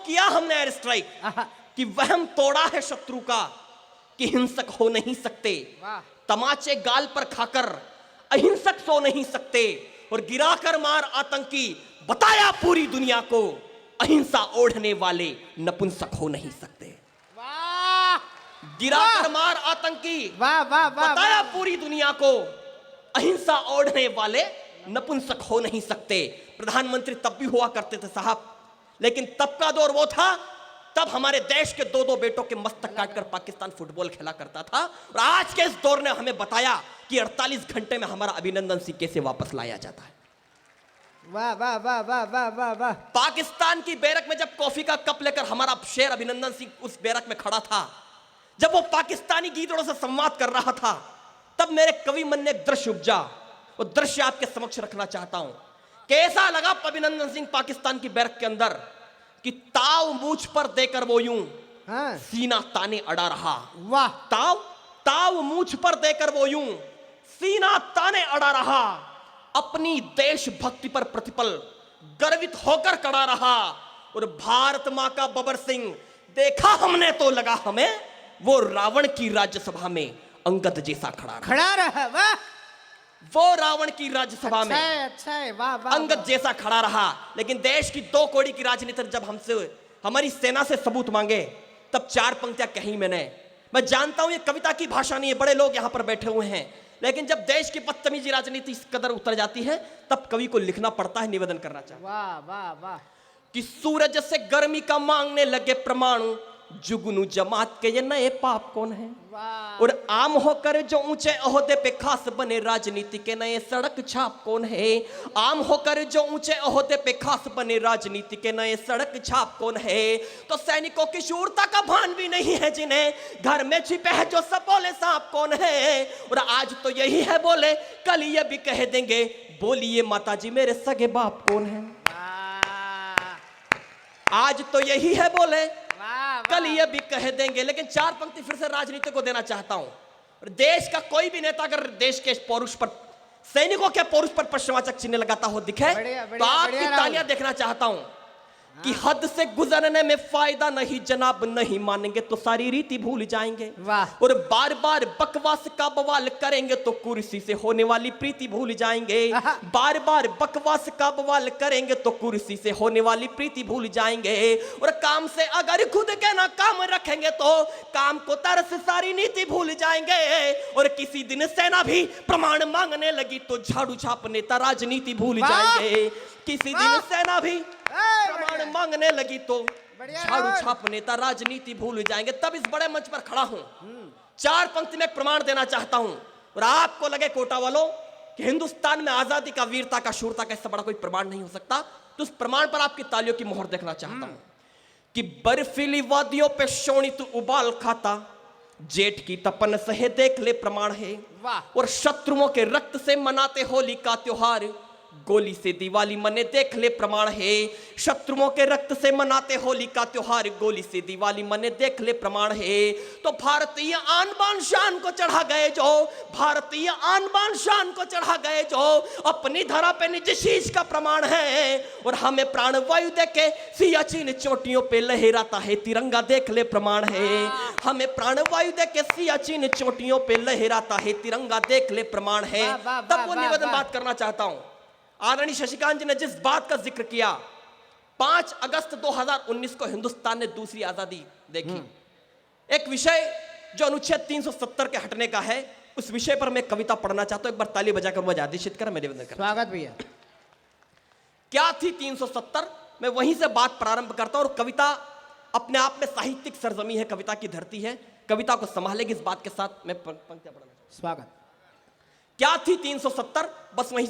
किया हमने air strike कि वहम तोड़ा है शत्रु का कि हिंसक हो नहीं सकते, तमाचे गाल पर खाकर अहिंसक सो नहीं सकते, और गिराकर मार आतंकी बताया पूरी दुनिया को अहिंसा ओढ़ने वाले नपुंसक हो नहीं सकते। गिराकर मार आतंकी बताया पूरी दुनिया को अहिंसा ओढ़ने वाले नपुंसक हो नहीं सकते। प्रधानमंत्री तब भी हुआ करते थे साहब, लेकिन तब का दौर वो था, तब हमारे देश के दो दो बेटों के मस्तक काटकर पाकिस्तान फुटबॉल खेला करता था। और आज के इस दौर ने हमें बताया कि 48 घंटे में हमारा अभिनंदन सिंह कैसे वापस लाया जाता है। वाह वाह वाह वाह वाह वाह वाह। पाकिस्तान की बैरक में जब कॉफी का कप लेकर हमारा शेर अभिनंदन सिंह उस बैरक में खड़ा था, जब वो पाकिस्तानी गीदड़ों से संवाद कर रहा था, तब मेरे कवि मन ने एक दृश्य उपजा, वो दृश्य आपके समक्ष रखना चाहता हूं। कैसा लगा अभिनंदन सिंह पाकिस्तान की बैरक के अंदर कि ताव मूछ पर देकर वो यूं सीना ताने अड़ा रहा। वाह। ताव मूछ पर देकर वो यूं सीना ताने अड़ा रहा, अपनी देशभक्ति पर प्रतिपल गर्वित होकर खड़ा रहा। और भारत मां का बबर सिंह देखा हमने तो लगा हमें वो रावण की राज्यसभा में अंगद जैसा खड़ा रहा। वाह। वो रावण की राज्यसभा में अच्छा है वाह वाह अंगद जैसा खड़ा रहा। लेकिन देश की 2 कौड़ी की राजनीति जब हमसे हमारी सेना से सबूत मांगे, तब 4 पंक्तियां कही मैंने। मैं जानता हूं ये कविता की भाषा नहीं है, बड़े लोग यहां पर बैठे हुए हैं, लेकिन जब देश की बदतमीजी राजनीति इस कदर उतर जाती है, तब कवि को लिखना पड़ता है, निवेदन करना चाहिए। वाह वाह वाह। कि सूरज से गर्मी का मांगने लगे परमाणु, जुगनू जमात के ये नए पाप कौन है। और आम होकर जो ऊंचे ओहदे पे खास बने राजनीति के नए सड़क छाप कौन है। आम होकर जो ऊंचे ओहदे पे खास बने राजनीति के नए सड़क छाप कौन है। तो सैनिकों की शूरता का भान भी नहीं है जिन्हें, घर में छिपे है जो सपोले सांप कौन है। और आज तो यही है बोले, कल ये भी कह देंगे, बोलिए माताजी मेरे सगे बाप कौन है। आज तो यही है बोले, कल ये भी कह देंगे। लेकिन 4 पंक्ति फिर से राजनीति को देना चाहता हूं। देश का कोई भी नेता अगर देश के पौरुष पर, सैनिकों के पौरुष पर प्रश्नवाचक चिन्ह लगाता हो दिखे, तो आपकी तालियां देखना चाहता हूं कि हद से गुजरने में फायदा नहीं जनाब, नहीं मानेंगे तो सारी रीति भूल जाएंगे। और बार बार बकवास का बवाल करेंगे तो कुर्सी से होने वाली प्रीति भूल जाएंगे। बार बार बकवास का बवाल करेंगे तो कुर्सी से होने वाली प्रीति भूल जाएंगे। और काम से अगर खुद के ना काम रखेंगे तो काम को तरस सारी नीति भूल जाएंगे। और किसी दिन सेना भी प्रमाण मांगने लगी तो झाड़ू छाप नेता राजनीति भूल जाएंगे। किसी दिन सेना भी प्रमाण मांगने लगी तो झाड़ू छाप नेता राजनीति भूल जाएंगे। तब इस बड़े मंच पर खड़ा हूं, 4 पंक्ति में एक प्रमाण देना चाहता हूं। और आपको लगे कोटा वालों कि हिंदुस्तान में आजादी का, वीरता का, शूरता का इससे बड़ा कोई प्रमाण नहीं हो सकता, तो उस प्रमाण पर आपकी तालियों की मोहर देखना चाहता हूं कि बर्फीली वादियों पे शोणित उबाल खाता, जेठ की तपन सहे देख ले प्रमाण है। और शत्रुओं के रक्त से मनाते होली का त्योहार, गोली से दिवाली मने देख ले प्रमाण है। शत्रुओं के रक्त से मनाते होली का त्योहार, गोली से दिवाली मने देख ले प्रमाण है। तो भारतीय आन बान शान को चढ़ा गए जो, भारतीय आन बान शान को चढ़ा गए जो, अपनी धरा पे निज शीश का प्रमाण है। और हमें प्राण वायु देके सियाचिन चोटियों पे लहराता है तिरंगा देख ले प्रमाण है। हमें प्राण वायु देके सियाचिन चोटियों पे लहराता है तिरंगा देख ले प्रमाण है। तब वो निवेदन बात करना चाहता हूं। आदरणीय शशिकांत जी ने जिस बात का जिक्र किया, 5 अगस्त 2019 को हिंदुस्तान ने दूसरी आजादी देखी। एक विषय जो अनुच्छेद 370 के हटने का है, उस विषय पर मैं कविता पढ़ना चाहता हूं। एक बार ताली बजाकर वो आदेशित कर, मैं निवेदन कर। स्वागत भैया। क्या थी 370, मैं वहीं से बात प्रारंभ करता हूं। और कविता अपने आप में साहित्यिक सरजमी है, कविता की धरती है, कविता को संभालेगी। इस बात के साथ मैं पंक्तियां पढ़ना। स्वागत। क्या थी 370, बस वहीं